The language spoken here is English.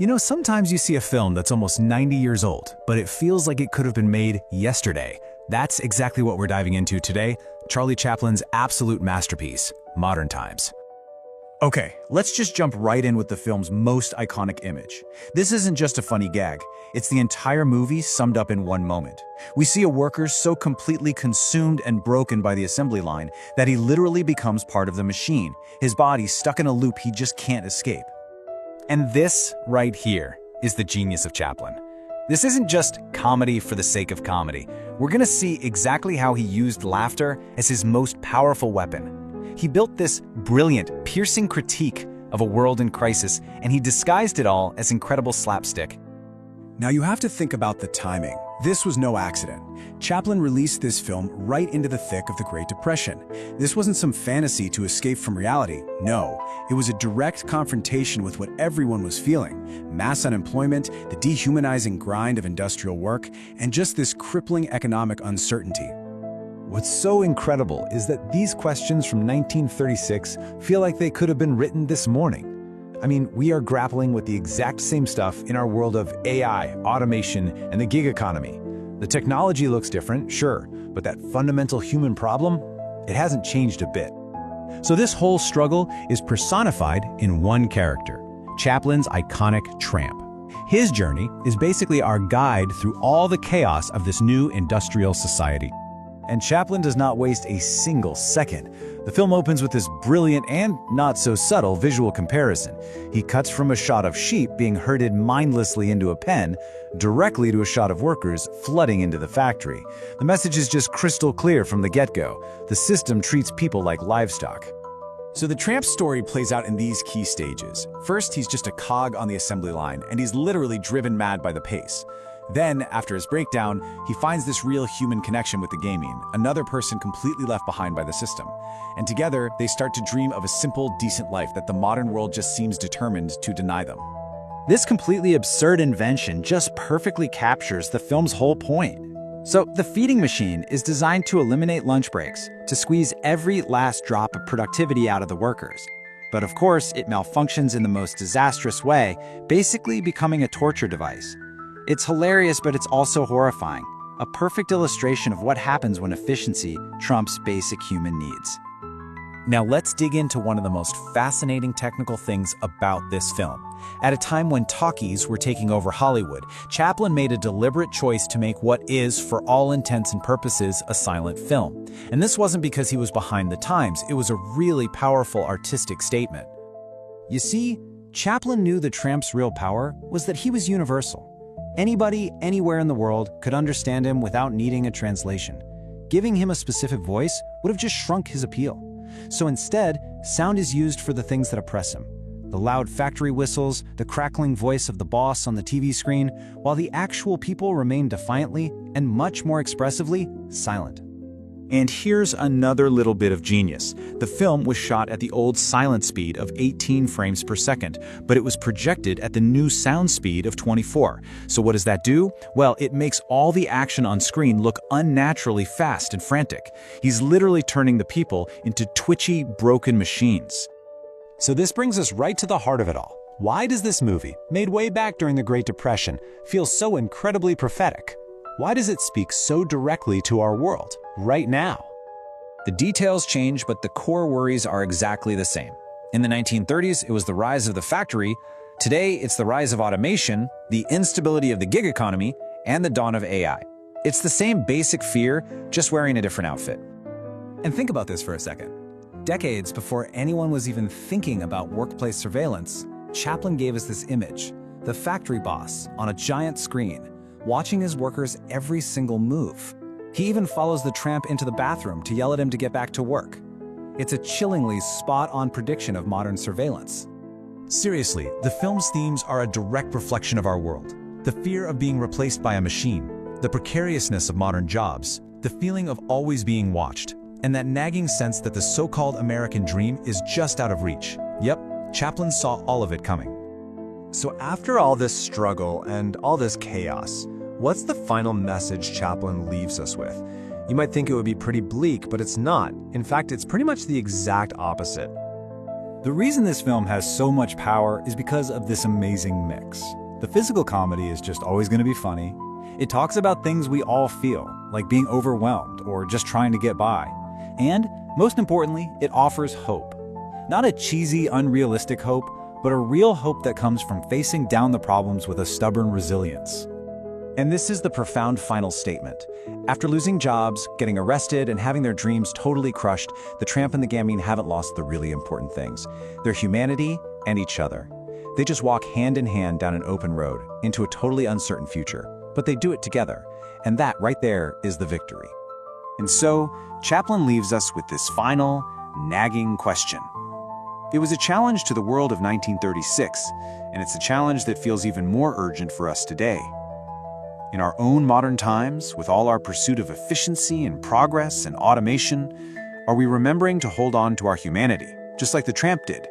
You know, sometimes you see a film that's almost 90 years old, but it feels like it could have been made yesterday. That's exactly what we're diving into today, Charlie Chaplin's absolute masterpiece, Modern Times. Okay, let's just jump right in with the film's most iconic image. This isn't just a funny gag, it's the entire movie summed up in one moment. We see a worker so completely consumed and broken by the assembly line that he literally becomes part of the machine, his body stuck in a loop he just can't escape. And this right here is the genius of Chaplin. This isn't just comedy for the sake of comedy. We're gonna see exactly how he used laughter as his most powerful weapon. He built this brilliant, piercing critique of a world in crisis, and he disguised it all as incredible slapstick. Now you have to think about the timing. This was no accident. Chaplin released this film right into the thick of the Great Depression. This wasn't some fantasy to escape from reality. No, it was a direct confrontation with what everyone was feeling. Mass unemployment, the dehumanizing grind of industrial work, and just this crippling economic uncertainty. What's so incredible is that these questions from 1936 feel like they could have been written this morning. I mean, we are grappling with the exact same stuff in our world of AI, automation, and the gig economy. The technology looks different, sure, but that fundamental human problem, it hasn't changed a bit. So this whole struggle is personified in one character, Chaplin's iconic tramp. His journey is basically our guide through all the chaos of this new industrial society. And Chaplin does not waste a single second. The film opens with this brilliant and not so subtle visual comparison. He cuts from a shot of sheep being herded mindlessly into a pen directly to a shot of workers flooding into the factory. The message is just crystal clear from the get-go. The system treats people like livestock. So the tramp's story plays out in these key stages. First, he's just a cog on the assembly line, and he's literally driven mad by the pace. Then, after his breakdown, he finds this real human connection with the gaming, another person completely left behind by the system. And together, they start to dream of a simple, decent life that the modern world just seems determined to deny them. This completely absurd invention just perfectly captures the film's whole point. So, the feeding machine is designed to eliminate lunch breaks, to squeeze every last drop of productivity out of the workers. But of course, it malfunctions in the most disastrous way, basically becoming a torture device. It's hilarious, but it's also horrifying. A perfect illustration of what happens when efficiency trumps basic human needs. Now let's dig into one of the most fascinating technical things about this film. At a time when talkies were taking over Hollywood, Chaplin made a deliberate choice to make what is, for all intents and purposes, a silent film. And this wasn't because he was behind the times, it was a really powerful artistic statement. You see, Chaplin knew the tramp's real power was that he was universal. Anybody, anywhere in the world could understand him without needing a translation. Giving him a specific voice would have just shrunk his appeal. So instead, sound is used for the things that oppress him. The loud factory whistles, the crackling voice of the boss on the TV screen, while the actual people remain defiantly and much more expressively silent. And here's another little bit of genius. The film was shot at the old silent speed of 18 frames per second, but it was projected at the new sound speed of 24. So what does that do? Well, it makes all the action on screen look unnaturally fast and frantic. He's literally turning the people into twitchy, broken machines. So this brings us right to the heart of it all. Why does this movie, made way back during the Great Depression, feel so incredibly prophetic? Why does it speak so directly to our world, right now? The details change, but the core worries are exactly the same. In the 1930s, it was the rise of the factory. Today, it's the rise of automation, the instability of the gig economy, and the dawn of AI. It's the same basic fear, just wearing a different outfit. And think about this for a second. Decades before anyone was even thinking about workplace surveillance, Chaplin gave us this image, the factory boss on a giant screen, watching his workers' every single move. He even follows the tramp into the bathroom to yell at him to get back to work. It's a chillingly spot-on prediction of modern surveillance. Seriously, the film's themes are a direct reflection of our world. The fear of being replaced by a machine, the precariousness of modern jobs, the feeling of always being watched, and that nagging sense that the so-called American dream is just out of reach. Yep, Chaplin saw all of it coming. So after all this struggle and all this chaos, what's the final message Chaplin leaves us with? You might think it would be pretty bleak, but it's not. In fact, it's pretty much the exact opposite. The reason this film has so much power is because of this amazing mix. The physical comedy is just always going to be funny. It talks about things we all feel, like being overwhelmed or just trying to get by. And, most importantly, it offers hope. Not a cheesy, unrealistic hope, but a real hope that comes from facing down the problems with a stubborn resilience. And this is the profound final statement. After losing jobs, getting arrested, and having their dreams totally crushed, the Tramp and the Gamine haven't lost the really important things: their humanity and each other. They just walk hand in hand down an open road into a totally uncertain future, but they do it together, and that right there is the victory. And so, Chaplin leaves us with this final, nagging question. It was a challenge to the world of 1936, and it's a challenge that feels even more urgent for us today. In our own modern times, with all our pursuit of efficiency and progress and automation, are we remembering to hold on to our humanity, just like the Tramp did?